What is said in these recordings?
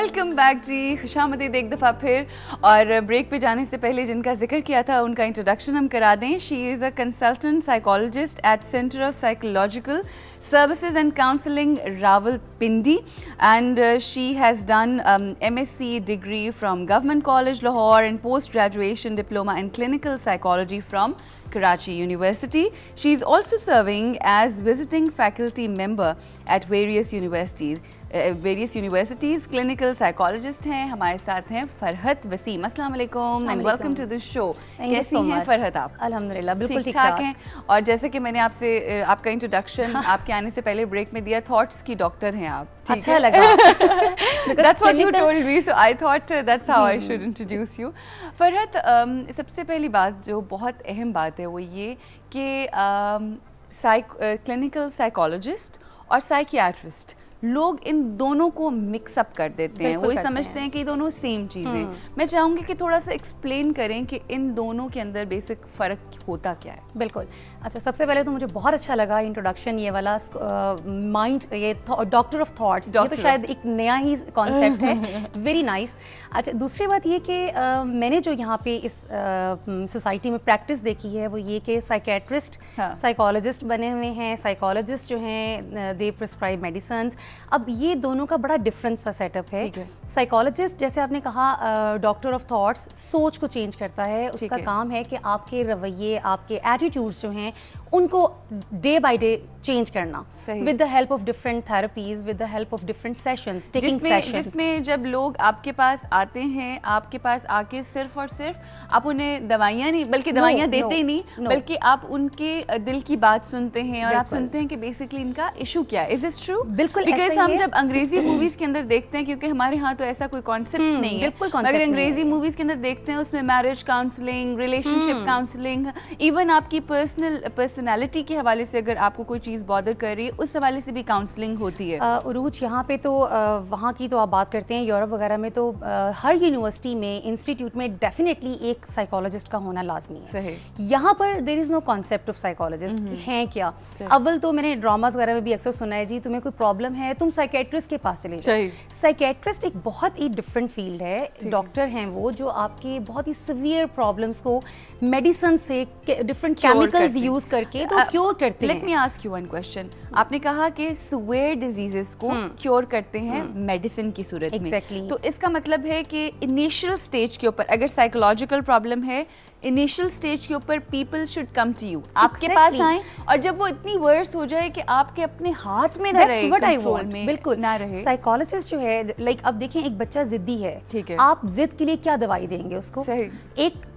Welcome back जी, खुशामदीद एक दफ़ा फिर। और ब्रेक पे जाने से पहले जिनका जिक्र किया था उनका इंट्रोडक्शन हम करा दें। She is a consultant psychologist at centre of psychological Services and Counseling, Rawalpindi, and she has done MSc degree from Government College Lahore and post-graduation diploma in clinical psychology from Karachi University. She is also serving as visiting faculty member at various universities. Clinical psychologist हैं, हमारे साथ हैं फरहत वसीम। अस्सलाम वालेकुम and welcome to the show. कैसी हैं फरहत आप? अल्हम्दुलिल्लाह बिल्कुल ठीक ठाक हैं। और जैसे कि मैंने आपसे आपका इंट्रोडक्शन आपके आने से पहले ब्रेक में दिया, थॉट्स की डॉक्टर हैं आप। अच्छा लगा। That's what you told me, so I thought that's how I should introduce you. Farhat, सबसे पहली बात जो बहुत अहम बात है वो ये कि क्लिनिकल साइकोलॉजिस्ट और साइकियाट्रिस्ट लोग इन दोनों को मिक्स अप कर देते हैं, वही समझते हैं कि दोनों सेम चीज़ें। मैं चाहूँगी कि थोड़ा सा एक्सप्लेन करें कि इन दोनों के अंदर बेसिक फ़र्क होता क्या है। बिल्कुल। अच्छा, सबसे पहले तो मुझे बहुत अच्छा लगा इंट्रोडक्शन ये वाला माइंड, ये डॉक्टर ऑफ थॉट्स, ये तो शायद एक नया ही कॉन्सेप्ट है। Very nice. अच्छा, दूसरी बात ये कि मैंने जो यहाँ पे इस सोसाइटी में प्रैक्टिस देखी है वो ये कि साइकेट्रिस्ट साइकोलॉजिस्ट बने हुए हैं, साइकोलॉजिस्ट जो हैं दे प्रिस्क्राइब मेडिसिन्स। अब ये दोनों का बड़ा डिफरेंस सा सेटअप है। साइकोलॉजिस्ट, जैसे आपने कहा, डॉक्टर ऑफ थॉट्स, सोच को चेंज करता है। उसका काम है कि आपके रवैये, आपके एटीट्यूड्स जो हैं उनको डे बाय डे चेंज करना with the help of different therapies, with the help of different sessions, taking sessions, जिसमें जब लोग आपके पास आते हैं, आपके पास आके सिर्फ और सिर्फ आप उन्हें दवाइयाँ नहीं, बल्कि दवाइयाँ देते ही नहीं, बल्कि आप उनके दिल की बात सुनते हैं और आप सुनते हैं कि बेसिकली इनका इशू क्या है। Is it true? बिल्कुल। बिकॉज हम जब अंग्रेजी मूवीज के अंदर देखते हैं, क्योंकि हमारे यहाँ तो ऐसा कोई कॉन्सेप्ट नहीं है, मगर अंग्रेजी मूवीज के अंदर देखते हैं उसमें marriage counselling, relationship counselling, even आपकी पर्सनैलिटी के हवाले से अगर आपको कोई चीज़ बॉदर कर रही है उस हवाले से भी काउंसलिंग होती है। उरूज, यहाँ पे तो वहाँ की तो आप बात करते हैं, यूरोप वगैरह में तो हर यूनिवर्सिटी में, इंस्टीट्यूट में डेफिनेटली एक साइकोलॉजिस्ट का होना लाजमी है। सही। यहाँ पर there is no concept of psychologist हैं क्या। अव्वल तो मैंने ड्रामाज वगैरह में भी अक्सर सुना है, जी तुम्हें कोई प्रॉब्लम है तुम साइकेट्रिस्ट के पास चले जाओ। साइकेट्रिस्ट एक बहुत ही डिफरेंट फील्ड है। डॉक्टर हैं वो जो आपके बहुत ही सिवियर प्रॉब्लम्स को मेडिसिन से, डिफरेंट केमिकल्स यूज करके तो क्योर करते हैं। Let me ask you one question. आपने कहा कि सिवियर डिजीजेस को क्योर करते हैं मेडिसिन की सूरत में, तो इसका मतलब है कि इनिशियल स्टेज के ऊपर अगर साइकोलॉजिकल प्रॉब्लम है, इनिशियल स्टेज के ऊपर people should come to you, आपके पास आए, और जब वो इतनी वर्स हो जाए कि आपके अपने हाथ में ना रहे, कंट्रोल में बिल्कुल ना रहे। साइकोलॉजिस्ट जो है, लाइक अब देखें एक बच्चा जिद्दी है, ठीक है, आप जिद के लिए क्या दवाई देंगे उसको?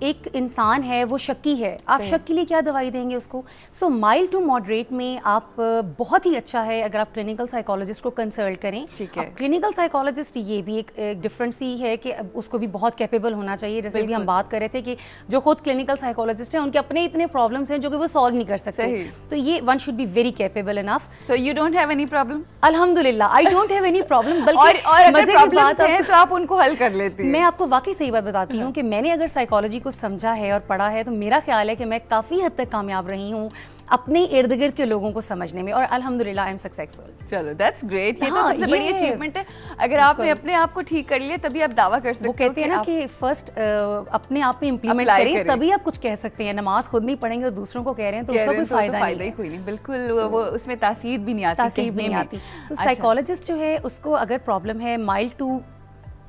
एक इंसान है वो शक्की है, आप शक के लिए क्या दवाई देंगे उसको? सो माइल्ड टू मॉडरेट में आप बहुत ही अच्छा है अगर आप क्लिनिकल साइकोलॉजिस्ट को कंसल्ट करें। क्लिनिकल साइकोलॉजिस्ट ये भी एक डिफरेंस ही है कि उसको भी बहुत कैपेबल होना चाहिए। जैसे भी हम बात कर रहे थे कि जो खुद क्लिनिकल साइकोलॉजिस्ट हैं उनके अपने इतने प्रॉब्लम्स हैं जो कि वो सॉल्व नहीं कर सकते, तो ये one should be very capable enough. So you don't have any problem? अल्हम्दुलिल्लाह I don't have any problem. बल्कि और अगर प्रॉब्लम्स हैं तो आप उनको हल कर लेती हैं। मैं आपको वाकई सही बात बताती हूँ कि मैंने अगर साइकोलॉजी को समझा है और पढ़ा है तो मेरा ख्याल है कि मैं काफ़ी हद तक कामयाब रही हूँ अपने इर्द गिर्द के लोगों को समझने में, और अल्हम्दुलिल्लाह आई एम सक्सेसफुल। चलो दैट्स ग्रेट, ये तो सबसे बड़ी अचीवमेंट है। अगर आपने अपने आप को ठीक कर लिया तभी आप दावा कर सकते हो। वो कहते हैं ना कि फर्स्ट अपने आप में इम्प्लीमेंट करें तभी आप कुछ कह सकते हैं। नमाज खुद नहीं पढ़ेंगे और दूसरों को कह रहे हैं तो उसका कोई फायदा ही कोई नहीं। बिल्कुल, वो उसमें तासीर भी नहीं आती। सो साइकोलॉजिस्ट जो है उसको अगर प्रॉब्लम है माइल्ड टू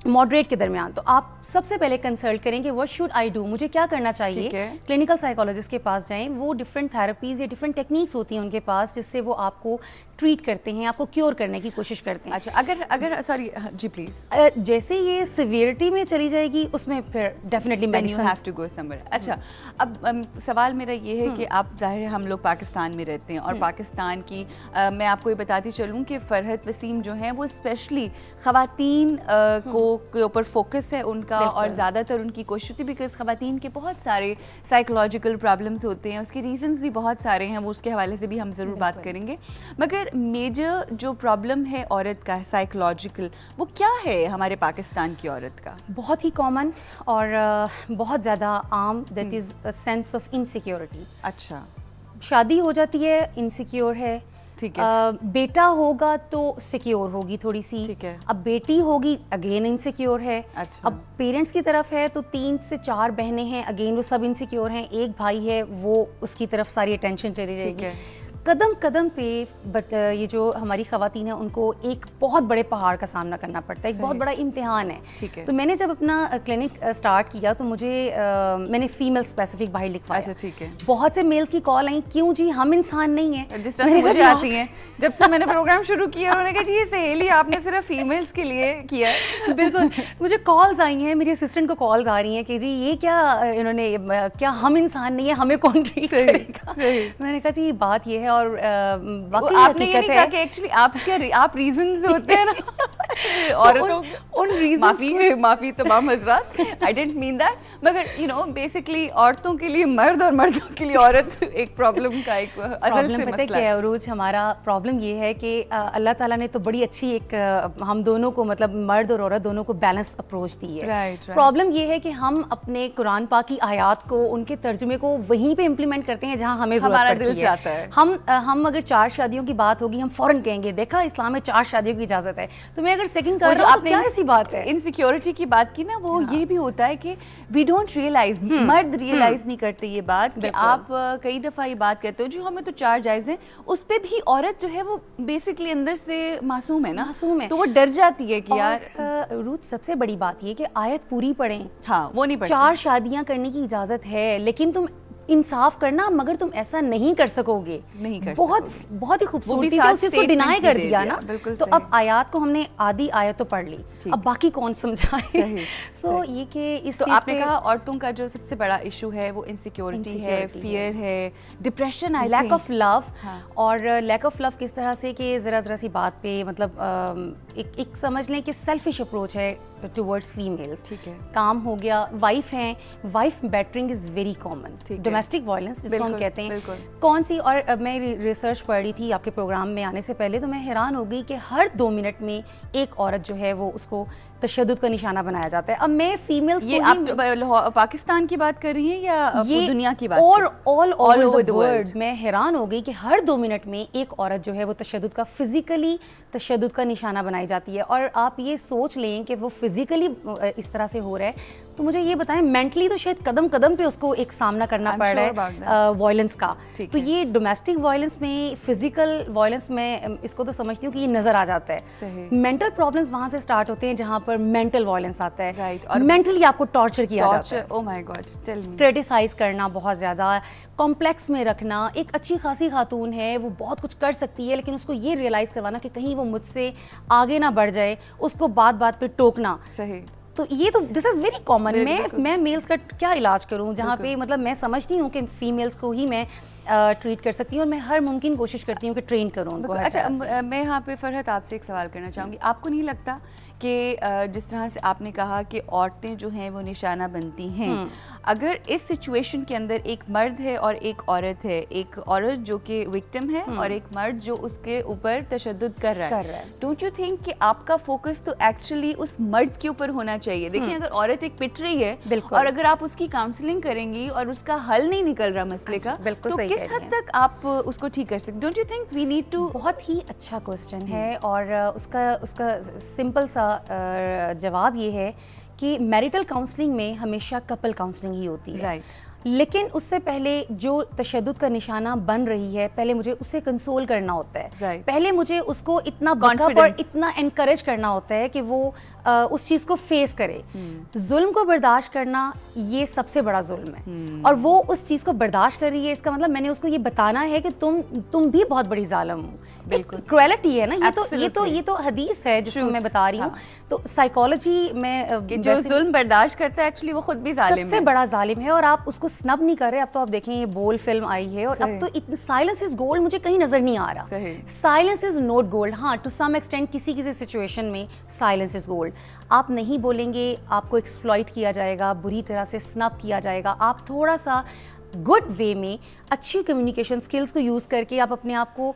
मॉडरेट के दरमियान, तो आप सबसे पहले कंसल्ट करें कि व्हाट शुड आई डू, मुझे क्या करना चाहिए। क्लिनिकल साइकोलॉजिस्ट के पास जाएं, वो डिफरेंट थेरेपीज या डिफरेंट टेक्निक्स होती हैं उनके पास जिससे वो आपको ट्रीट करते हैं, आपको क्योर करने की कोशिश करते हैं। अच्छा, अगर सॉरी जी प्लीज, जैसे ये सिवियरिटी में चली जाएगी उसमें फिर definitely you have to go somewhere. अच्छा, अब सवाल मेरा ये है कि आप ज़ाहिर है हम लोग पाकिस्तान में रहते हैं और पाकिस्तान की मैं आपको ये बताती चलूँ कि फरहत वसीम जो हैं वो स्पेशली ख़वातीन के ऊपर फोकस है उनका, और ज़्यादातर उनकी कोशिश होती है बिकॉज ख़वातीन के बहुत सारे साइकोलॉजिकल प्रॉब्लम्स होते हैं, उसके रीजंस भी बहुत सारे हैं, वो उसके हवाले से भी हम ज़रूर बात करेंगे। मगर मेजर जो प्रॉब्लम है औरत का साइकोलॉजिकल, वो क्या है हमारे पाकिस्तान की औरत का? बहुत ही कॉमन और बहुत ज़्यादा आम, that is a sense of insecurity. अच्छा, शादी हो जाती है, इनसिक्योर है, ٹھیک ہے. بیٹا ہوگا تو سیکیور ہوگی تھوڑی سی, ٹھیک ہے. اب بیٹی ہوگی اگین انسیکیور ہے. اچھا. اب پیرنٹس کی طرف ہے تو 3 سے 4 بہنیں ہیں, اگین وہ سب انسیکیور ہیں. ایک بھائی ہے, وہ اس کی طرف ساری اٹینشن چلی جائے گی. قدم قدم پہ یہ جو ہماری خواتین ہیں ان کو ایک بہت بڑے پہاڑ کا سامنا کرنا پڑتا ہے, ایک بہت بڑا امتحان ہے. تو میں نے جب اپنا کلینک اسٹارٹ کیا تو مجھے میں نے فیمیل اسپیسیفک باہر لکھوایا. ٹھیک ہے. بہت سے میلز کی کال آئیں, کیوں جی ہم انسان نہیں ہیں, جس طرح سے مجھے آتی ہیں. جب سے میں نے پروگرام شروع کیا انہوں نے کہا جی یہ سہیلی آپ نے صرف فیمیلز کے لیے کیا ہے. بالکل. مجھے کالز آئی ہیں, میری اسسٹنٹ کو کالز آ رہی ہیں کہ جی یہ کیا انہوں نے, کیا ہم انسان نہیں ہیں, ہمیں کون ٹریٹ کرے گا. میں نے کہا جی آپ یہ ہے. اور آپ نے یہ نہیں کہا کہ ایکچولی آپ ریزنز ہوتے ہیں نا عورتوں, ان ریزنز, معافی تمام حضرات, آئی ڈونٹ مین دیٹ, مگر یو نو بیسکلی عورتوں کے لیے مرد اور مردوں کے لیے عورت ایک پرابلم کا ایک ازل سے مسئلہ ہے. عروج ہمارا پرابلم یہ ہے کہ اللہ تعالیٰ نے تو بڑی اچھی ایک ہم دونوں کو, مطلب مرد اور عورت دونوں کو بیلنس اپروچ دی ہے. پرابلم یہ ہے کہ ہم اپنے قرآن پاک کی آیات کو, ان کے ترجمے کو وہیں پہ امپلیمنٹ کرتے ہیں جہاں ہمیں ضرورت پڑتی ہے. ہم اگر 4 شادیوں کی بات ہوگی ہم فوراً کہیں گے دیکھا اسلام میں 4 شادیوں کی اجازت ہے. تو میں اگر سیکنڈ کر رہا ہوں تو کیا ایسی بات ہے. انسیکیورٹی کی بات کی نا, وہ یہ بھی ہوتا ہے کہ وی ڈونٹ ریئلائز, مرد ریئلائز نہیں کرتے یہ بات کہ آپ کئی دفعہ یہ بات کہتے ہو جو ہمیں تو 4 جائز ہیں, اس پہ بھی عورت جو ہے وہ بیسکلی اندر سے معصوم ہے نا, تو وہ ڈر جاتی ہے کہ یار. روت سب سے بڑی بات یہ کہ آیت پوری پڑھیں. ہاں وہ نہیں پڑھتے. 4 شادیاں کرنے کی اجازت ہے لیکن تم انصاف کرنا, مگر تم ایسا نہیں کر سکو گے. بہت ہی خوبصورتی سے اس کو ڈینائی کر دیا نا. تو اب آیات کو ہم نے آدھی آیت تو پڑھ لی, اب باقی کون سمجھائے. سو یہ کہ اس تو آپ نے کہا عورتوں کا جو سب سے بڑا ایشو ہے وہ انسیکیورٹی ہے, فیئر ہے, ڈپریشن, لیک آف لو. اور لیک آف لو کس طرح سے کہ ذرا سی بات پہ مطلب ایک سمجھ لیں کہ سیلفش اپروچ ہے ٹورڈز فیمیلز. ٹھیک ہے. کام ہو گیا, وائف ہیں, wife battering is very common. Domestic violence جس کو ہم کہتے ہیں, کون سی. اور میں ریسرچ پڑھ رہی تھی آپ کے پروگرام میں آنے سے پہلے, تو میں حیران ہو گئی کہ ہر 2 منٹ میں ایک عورت جو ہے وہ اس کو تشدد کا نشانہ بنایا جاتا ہے. اب میں فیمیلز یہ آپ پاکستان کی بات کر رہی ہیں یا دنیا کی بات؟ اور آل اوور دی ورلڈ. میں حیران ہو گئی کہ ہر 2 منٹ میں ایک عورت جو ہے وہ تشدد کا, فزیکلی تشدد کا نشانہ بنائی جاتی ہے. اور آپ یہ سوچ لیں کہ وہ فزیکلی اس طرح سے ہو رہا ہے, تو مجھے یہ بتائیں مینٹلی تو شاید قدم قدم پہ اس کو ایک سامنا کرنا پڑ رہا ہے وائلنس کا. تو یہ ڈومیسٹک وائلنس میں, فزیکل وائلنس میں اس کو تو سمجھتی ہوں کہ یہ نظر آ جاتا ہے. مینٹل پرابلمس وہاں سے اسٹارٹ ہوتے ہیں جہاں پر مینٹل وائلنس آتا ہے. اور مینٹلی آپ کو ٹارچر کیا جاتا ہے. او مائی گاڈ, ٹیل می. کرٹیسائز کرنا بہت زیادہ, کمپلیکس میں رکھنا. ایک اچھی خاصی خاتون ہے, وہ بہت کچھ کر سکتی ہے, لیکن اس کو یہ ریئلائز کروانا کہ کہیں وہ مجھ سے آگے نہ بڑھ جائے, اس کو بات بات پہ ٹوکنا. صحیح. تو یہ تو دس از ویری کامن. میں میلز کا کیا علاج کروں جہاں پہ مطلب میں سمجھتی ہوں کہ فیمیلز کو ہی میں ٹریٹ کر سکتی ہوں, اور میں ہر ممکن کوشش کرتی ہوں کہ ٹرین کروں ان کو. اچھا, میں یہاں پہ فرحت آپ سے ایک سوال کرنا چاہوں گی. آپ کو نہیں لگتا کہ جس طرح سے آپ نے کہا کہ عورتیں جو ہیں وہ نشانہ بنتی ہیں, اگر اس سچویشن کے اندر ایک مرد ہے اور ایک عورت ہے, ایک عورت جو کہ وکٹم ہے اور ایک مرد جو اس کے اوپر تشدد کر رہا ہے, ڈونٹ یو تھنک کہ آپ کا فوکس تو ایکچولی اس مرد کے اوپر ہونا چاہیے؟ دیکھیں اگر عورت ایک پٹ رہی ہے اور اگر آپ اس کی کاؤنسلنگ کریں گی اور اس کا حل نہیں نکل رہا مسئلے کا, تو کس حد تک آپ اس کو ٹھیک کر سکتے؟ Don't you think we need to. بہت ہی اچھا کوسچن ہے, اور اس کا سمپل سا جواب یہ ہے کہ میریٹل کاؤنسلنگ میں ہمیشہ کپل کاؤنسلنگ ہی ہوتی ہے. لیکن اس سے پہلے جو تشدد کا نشانہ بن رہی ہے, پہلے مجھے اسے کنسول کرنا ہوتا ہے. پہلے مجھے اس کو اتنا بیک اپ اور اتنا انکریج کرنا ہوتا ہے کہ وہ اس چیز کو فیس کرے. ظلم کو برداشت کرنا یہ سب سے بڑا ظلم ہے, اور وہ اس چیز کو برداشت کر رہی ہے, اس کا مطلب میں نے اس کو یہ بتانا ہے کہ تم بھی بہت بڑی ظالم ہو. بالکل کرویلٹی ہے نا, یہ تو حدیث ہے جس کو میں بتا رہی ہوں. تو سائیکالوجی میں جو ظلم برداشت کرتا ہے ایکچولی وہ خود بھی ظالم ہے, سب سے بڑا ظالم ہے, اور آپ اس کو سنب نہیں کر رہے. اب تو آپ دیکھیں یہ بول فلم آئی ہے, اور اب تو سائلنس از گولڈ مجھے کہیں نظر نہیں آ رہا. Silence is not gold. ہاں ٹو سم ایکسٹینٹ کسی سچویشن میں سائلنس از گولڈ. آپ نہیں بولیں گے, آپ کو ایکسپلائٹ کیا جائے گا, بری طرح سے سنب کیا جائے گا. آپ تھوڑا سا गुड वे में अच्छी कम्युनिकेशन स्किल्स को यूज़ करके आप अपने आप को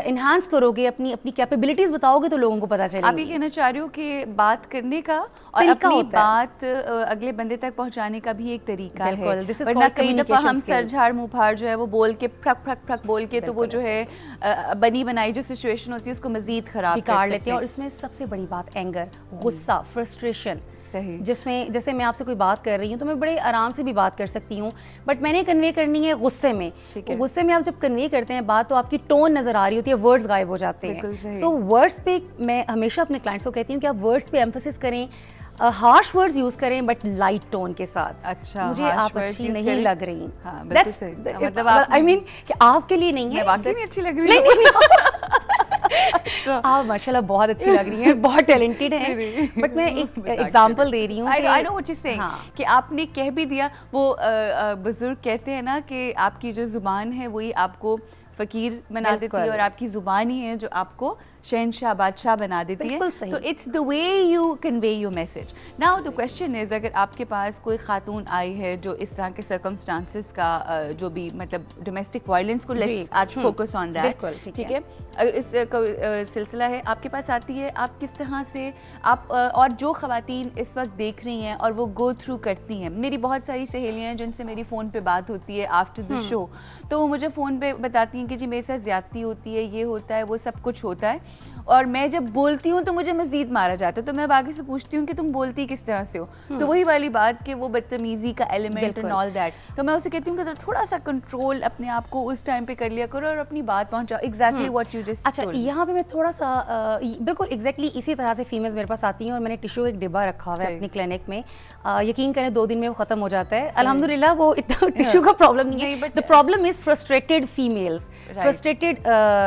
इन्हांस करोगे, अपनी अपनी कैपेबिलिटीज़ बताओगे तो लोगों को पता चलेगा। आप ये कहना चाह रही हो कि बात करने का और अपनी बात अगले बंदे तक पहुंचाने का भी एक तरीका है, वरना कई दफ़ा हम सर झाड़ मुँह फाड़ जो है वो बोल के फक फक फक बोल के तो वो जो है बनी बनाई जो सिचुएशन होती है उसको मज़ीद ख़राब कर लेते हैं। और इसमें सबसे बड़ी बात एंगर, गुस्सा, फ्रस्ट्रेशन, सही, जिसमें जैसे मैं आपसे कोई बात कर रही हूँ तो मैं बड़े आराम से भी बात कर सकती हूँ, बट मैंने कन्वे करनी है गुस्से में। गुस्से में आप जब कन्वे करते हैं बात तो आपकी टोन नजर आ रही होती है, वर्ड्स गायब हो जाते हैं। सो वर्ड्स पे मैं हमेशा अपने क्लाइंट्स को कहती हूँ कि आप वर्ड्स पे एम्फेसिस करें, हार्श वर्ड्स यूज करें बट लाइट टोन के साथ। अच्छा, मुझे आप अच्छी नहीं लग रही। हाँ, मतलब आई मीन कि आपके लिए नहीं है, वाकई नहीं अच्छी लग रही है। आप माशाल्लाह बहुत अच्छी लग रही हैं, बहुत टैलेंटेड हैं, बट मैं एक एग्जांपल दे रही हूँ। I know what you're saying, कि आपने कह भी दिया, वो बुजुर्ग कहते हैं ना कि आपकी जो जुबान है वही आपको फकीर बना देती है और आपकी जुबान ही है जो आपको शहनशाह बादशाह बना देती है। तो it's the way you convey your message. Now the question is, अगर आपके पास कोई खातून आई है जो इस तरह के सर्कमस्टांसेस का जो भी मतलब डोमेस्टिक वायलेंस को, लेट्स आज फोकस ऑन दैट, ठीक है, अगर इस सिलसिला है आपके पास आती है, आप किस तरह से आप और जो ख़वातीन इस वक्त देख रही हैं और वो गो थ्रू करती हैं, मेरी बहुत सारी सहेलियाँ हैं जिनसे मेरी फ़ोन पे बात होती है आफ्टर द शो, तो वो मुझे फ़ोन पे बताती हैं कि जी मेरे साथ ज़्यादती होती है, ये होता है, वो सब कुछ होता है, और मैं जब बोलती हूँ तो मुझे मज़ीद मारा जाता है। तो मैं बाकी से पूछती हूँ कि तुम बोलती किस तरह से हो, तो वही वाली बात कि वो बदतमीज़ी का एलिमेंट एंड ऑल दैट। तो मैं उसे कहती हूँ कि थोड़ा सा कंट्रोल अपने आप को उस टाइम पे कर लिया करो और अपनी बात पहुँचाओ। Exactly what you just. अच्छा, यहाँ पे मैं थोड़ा सा बिल्कुल एग्जैक्टली इसी तरह से फीमेल्स मेरे पास आती हैं और मैंने टिश्यू एक डिब्बा रखा हुआ है अपनी क्लिनिक में। यकीन करें 2 दिन में वो ख़त्म हो जाता है अल्हम्दुलिल्लाह। वो इतना टिश्यू का प्रॉब्लम नहीं है, the problem is frustrated females, frustrated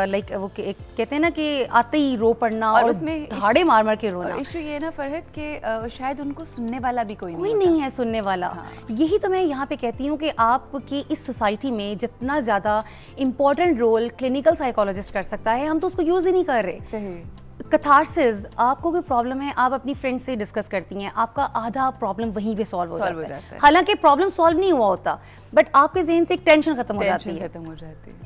like वो कहते हैं ना कि आते ही रो पड़ना और उसमें धाड़े मार मार के रोना। इशू ये ना फरहत कि शायद उनको सुनने वाला भी कोई नहीं है सुनने वाला। यही तो मैं यहाँ पे कहती हूँ कि आपकी इस सोसाइटी में जितना ज़्यादा इम्पोर्टेंट रोल क्लिनिकल साइकोलॉजिस्ट कर सकता है, हम तो उसको यूज़ ही नहीं कर रहे। सही। कैथारसिस, आपको कोई प्रॉब्लम है आप अपनी फ्रेंड से डिस्कस करती हैं, आपका आधा प्रॉब्लम वहीं पे सॉल्व हो जाता है। हालांकि प्रॉब्लम सॉल्व नहीं हुआ होता, बट आपके ज़हन से एक टेंशन खत्म हो जाती है।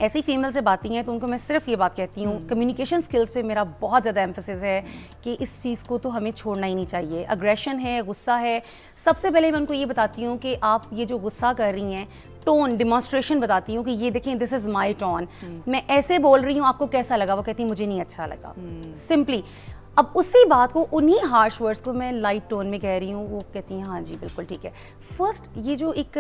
ऐसी फीमेल से बातें हैं तो उनको मैं सिर्फ ये बात कहती हूँ, कम्युनिकेशन स्किल्स पे मेरा बहुत ज़्यादा एम्फेसिस है कि इस चीज़ को तो हमें छोड़ना ही नहीं चाहिए। अग्रेशन है, गुस्सा है, सबसे पहले मैं उनको ये बताती हूँ कि आप ये जो गुस्सा कर रही हैं, टोन डिमॉन्स्ट्रेशन बताती हूँ कि ये देखें दिस इज़ माई टोन, मैं ऐसे बोल रही हूँ, आपको कैसा लगा? वो कहती है मुझे नहीं अच्छा लगा, सिंपली। अब उसी बात को, उन्हीं हार्श वर्ड्स को मैं लाइट टोन में कह रही हूँ, वो कहती हैं हाँ जी बिल्कुल ठीक है। फर्स्ट, ये जो एक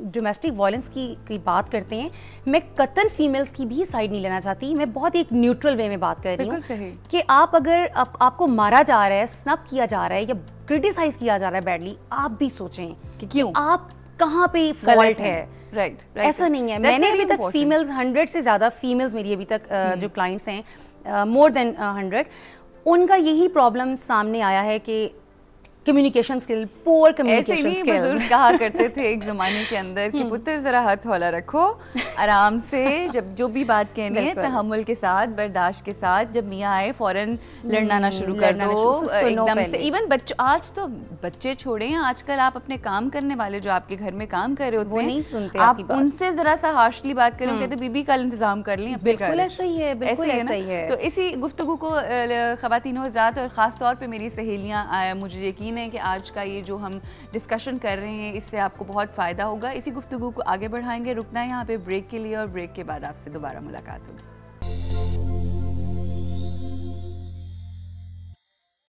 डोमेस्टिक वायलेंस की बात करते हैं, मैं कतन फीमेल्स की भी साइड नहीं लेना चाहती, मैं बहुत एक न्यूट्रल वे में बात कर रही हूँ कि आप अगर आपको मारा जा रहा है, स्नप किया जा रहा है या क्रिटिसाइज किया जा रहा है बैडली, आप भी सोचें कि क्यों, आप कहाँ पे फॉल्ट है। राइट, ऐसा नहीं है। मैंने अभी तक फीमेल्स 100 से ज़्यादा फीमेल्स मेरी अभी तक जो क्लाइंट्स हैं, मोर देन 100, उनका यही प्रॉब्लम सामने आया है कि communication skill, poor communication skill. बुजुर्ग कहा करते थे एक ज़माने के अंदर कि पुत्र ज़रा हाथ हौला रखो, आराम से, जब जो भी बात कहनी है तहम्मुल के साथ, बर्दाश्त के साथ, जब मियाँ आए फ़ौरन लड़ना ना शुरू कर दो एकदम से। इवन बच्चों, आज तो बच्चे छोड़े हैं, आजकल आप अपने काम करने वाले जो आपके घर में काम कर रहे होते हैं, नहीं सुनते, आप उनसे ज़रा सा हार्शली बात करें, कहते बीबी कल इंतजाम कर लें। बिल्कुल ऐसा ही है, बिल्कुल ऐसा ही है। तो इसी गुफ्तगू को ख़वातीन हज़रात और ख़ास तौर पर मेरी सहेलियाँ, मुझे यकीन है कि आज का ये जो हम डिस्कशन कर रहे हैं इससे आपको बहुत फ़ायदा होगा। इसी गुफ्तगू को आगे बढ़ाएंगे, रुकना है यहाँ पे ब्रेक के लिए और ब्रेक के बाद आपसे दोबारा मुलाकात होगी।